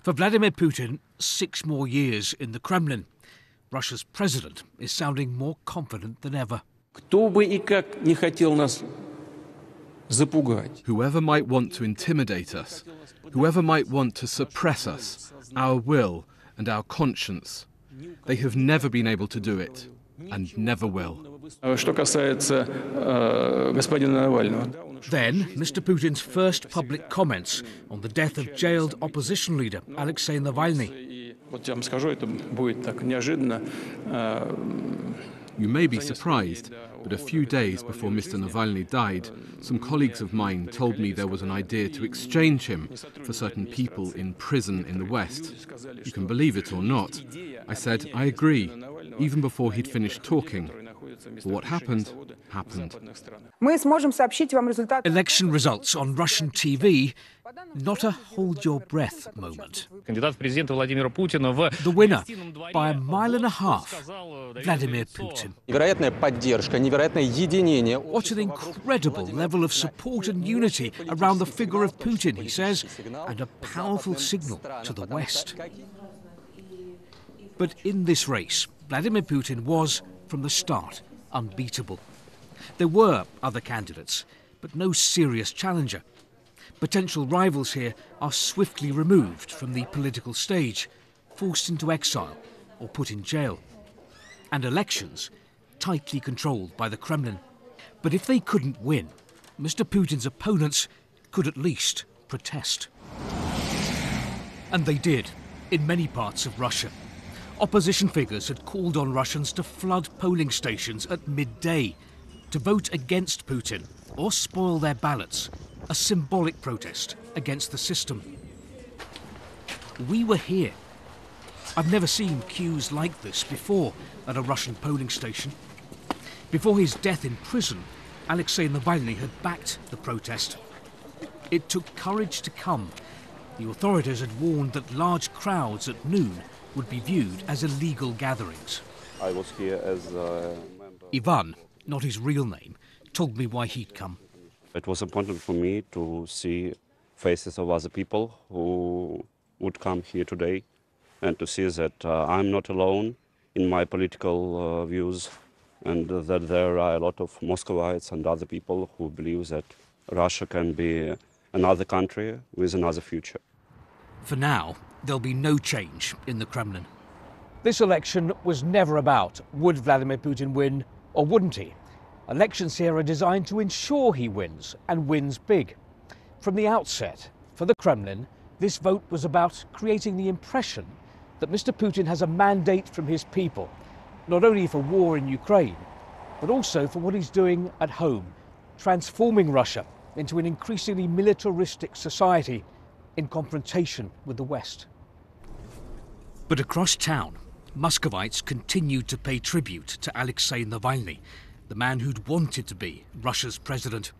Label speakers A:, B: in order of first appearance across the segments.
A: For Vladimir Putin, 6 more years in the Kremlin. Russia's president is sounding more confident than ever.
B: Whoever might want to intimidate us, whoever might want to suppress us, our will and our conscience, they have never been able to do it and never will.
A: Then, Mr. Putin's first public comments on the death of jailed opposition leader Alexei Navalny.
B: You may be surprised, but a few days before Mr. Navalny died, some colleagues of mine told me there was an idea to exchange him for certain people in prison in the West. You can believe it or not. I said, I agree, even before he'd finished talking. But what happened, happened.
A: Election results on Russian TV, not a hold-your-breath moment. The winner, by 1.5 miles, Vladimir Putin. What an incredible level of support and unity around the figure of Putin, he says, and a powerful signal to the West. But in this race, Vladimir Putin was, from the start, unbeatable. There were other candidates, but no serious challenger. Potential rivals here are swiftly removed from the political stage, forced into exile or put in jail. And elections tightly controlled by the Kremlin. But if they couldn't win, Mr. Putin's opponents could at least protest. And they did, in many parts of Russia. Opposition figures had called on Russians to flood polling stations at midday, to vote against Putin or spoil their ballots, a symbolic protest against the system. We were here. I've never seen queues like this before at a Russian polling station. Before his death in prison, Alexei Navalny had backed the protest. It took courage to come. The authorities had warned that large crowds at noon would be viewed as illegal gatherings.
C: I was here as a member.
A: Ivan, not his real name, told me why he'd come.
C: It was important for me to see faces of other people who would come here today and to see that I'm not alone in my political views and that there are a lot of Muscovites and other people who believe that Russia can be another country with another future.
A: For now, there'll be no change in the Kremlin. This election was never about would Vladimir Putin win or wouldn't he. Elections here are designed to ensure he wins, and wins big. From the outset, for the Kremlin, this vote was about creating the impression that Mr. Putin has a mandate from his people, not only for war in Ukraine, but also for what he's doing at home, transforming Russia into an increasingly militaristic society in confrontation with the West. But across town, Muscovites continued to pay tribute to Alexei Navalny, the man who'd wanted to be Russia's president.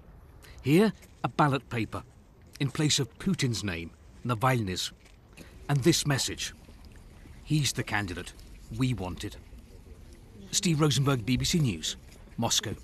A: Here, a ballot paper, in place of Putin's name, Navalny's. And this message: he's the candidate we wanted. Steve Rosenberg, BBC News, Moscow.